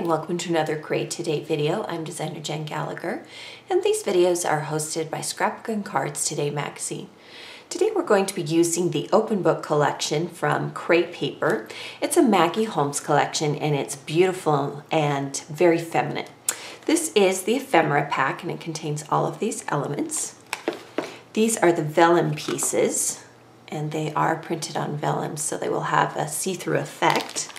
and welcome to another Create Today video. I'm designer Jen Gallagher, and these videos are hosted by Scrapbook & Cards Today magazine. Today we're going to be using the Open Book collection from Crate Paper. It's a Maggie Holmes collection and it's beautiful and very feminine. This is the ephemera pack and it contains all of these elements. These are the vellum pieces and they are printed on vellum, so they will have a see-through effect.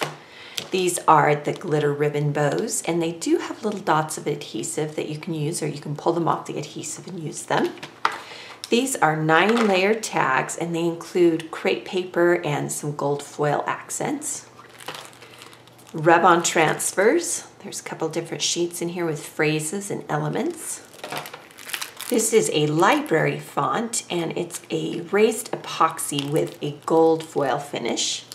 These are the glitter ribbon bows, and they do have little dots of adhesive that you can use, or you can pull them off the adhesive and use them. These are 9 layered tags, and they include crepe paper and some gold foil accents. Rub-on transfers. There's a couple different sheets in here with phrases and elements. This is a library font, and it's a raised epoxy with a gold foil finish.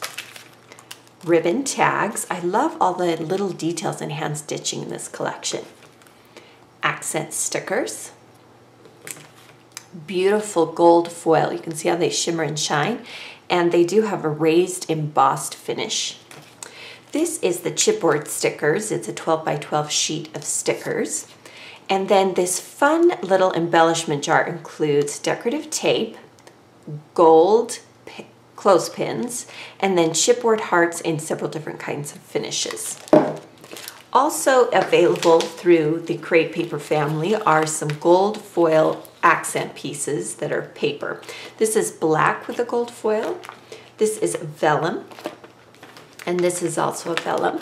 Ribbon tags. I love all the little details and hand stitching in this collection. Accent stickers. Beautiful gold foil. You can see how they shimmer and shine, and they do have a raised embossed finish. This is the chipboard stickers. It's a 12 by 12 sheet of stickers. And then this fun little embellishment jar includes decorative tape, gold clothespins, and then chipboard hearts in several different kinds of finishes. Also available through the Crate Paper family are some gold foil accent pieces that are paper. This is black with a gold foil. This is vellum, and this is also a vellum.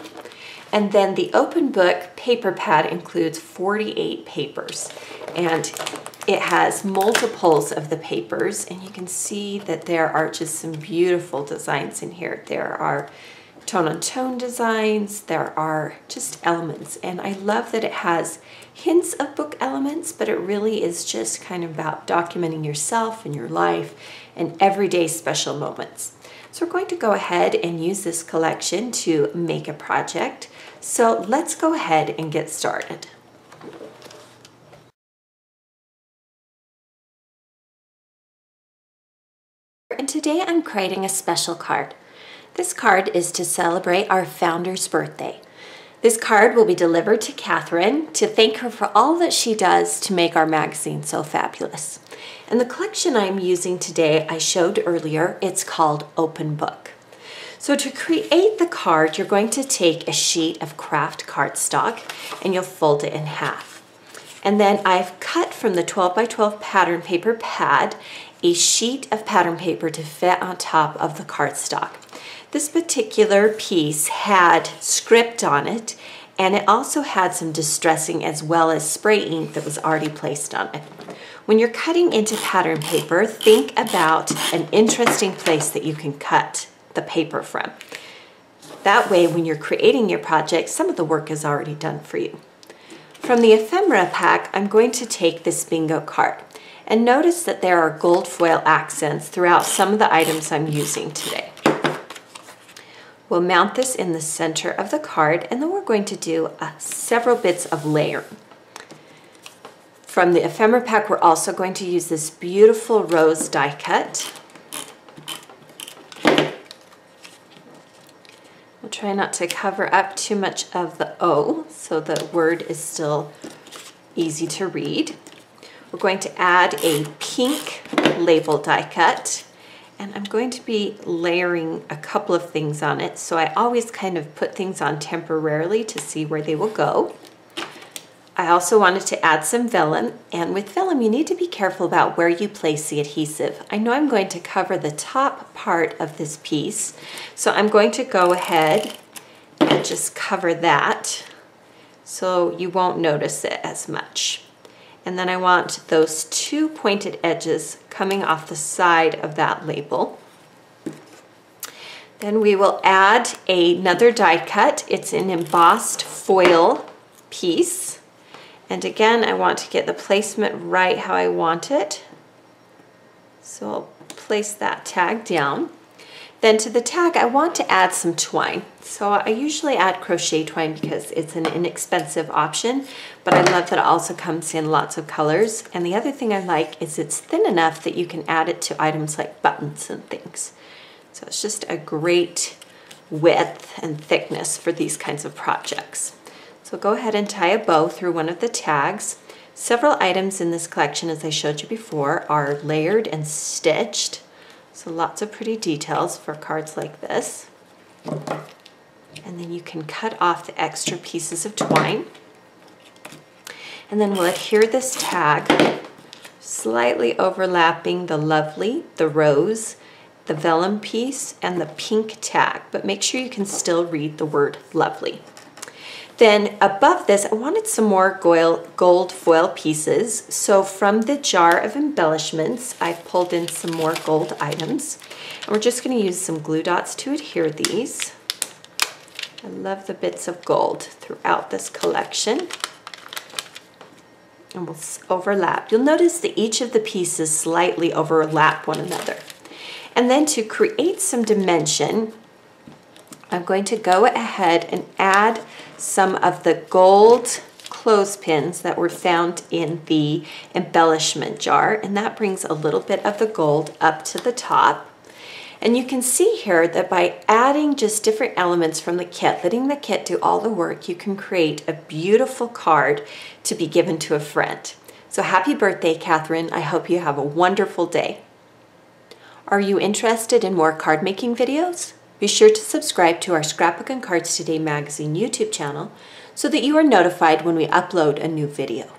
And then the Open Book paper pad includes 48 papers, and it has multiples of the papers, and you can see that there are just some beautiful designs in here. There are tone-on-tone designs, there are just elements, and I love that it has hints of book elements, but it really is just kind of about documenting yourself and your life and everyday special moments. So we're going to go ahead and use this collection to make a project. So let's go ahead and get started. And today I'm creating a special card. This card is to celebrate our founder's birthday. This card will be delivered to Catherine to thank her for all that she does to make our magazine so fabulous. And the collection I'm using today, I showed earlier, it's called Open Book. So to create the card, you're going to take a sheet of craft cardstock and you'll fold it in half. And then I've cut from the 12 by 12 pattern paper pad a sheet of pattern paper to fit on top of the cardstock. This particular piece had script on it, and it also had some distressing as well as spray ink that was already placed on it. When you're cutting into pattern paper, think about an interesting place that you can cut the paper from. That way, when you're creating your project, some of the work is already done for you. From the ephemera pack, I'm going to take this bingo card. And notice that there are gold foil accents throughout some of the items I'm using today. We'll mount this in the center of the card, and then we're going to do several bits of layering. From the ephemera pack, we're also going to use this beautiful rose die cut. I'll try not to cover up too much of the O, so the word is still easy to read. We're going to add a pink label die cut, and I'm going to be layering a couple of things on it, so I always kind of put things on temporarily to see where they will go. I also wanted to add some vellum, and with vellum you need to be careful about where you place the adhesive. I know I'm going to cover the top part of this piece, so I'm going to go ahead and just cover that so you won't notice it as much. And then I want those 2 pointed edges coming off the side of that label. Then we will add another die cut. It's an embossed foil piece. And again, I want to get the placement right how I want it. So I'll place that tag down. Then to the tag, I want to add some twine. So I usually add crochet twine because it's an inexpensive option, but I love that it also comes in lots of colors. And the other thing I like is it's thin enough that you can add it to items like buttons and things. So it's just a great width and thickness for these kinds of projects. So go ahead and tie a bow through one of the tags. Several items in this collection, as I showed you before, are layered and stitched. So lots of pretty details for cards like this. And then you can cut off the extra pieces of twine. And then we'll adhere this tag, slightly overlapping the lovely, the rose, the vellum piece, and the pink tag. But make sure you can still read the word lovely. Then above this, I wanted some more gold foil pieces. So from the jar of embellishments, I've pulled in some more gold items. And we're just going to use some glue dots to adhere these. I love the bits of gold throughout this collection. And we'll overlap. You'll notice that each of the pieces slightly overlap one another. And then to create some dimension, I'm going to go ahead and add some of the gold clothespins that were found in the embellishment jar, and that brings a little bit of the gold up to the top. And you can see here that by adding just different elements from the kit, letting the kit do all the work, you can create a beautiful card to be given to a friend. So happy birthday, Catherine. I hope you have a wonderful day. Are you interested in more card making videos? Be sure to subscribe to our Scrapbook and Cards Today magazine YouTube channel so that you are notified when we upload a new video.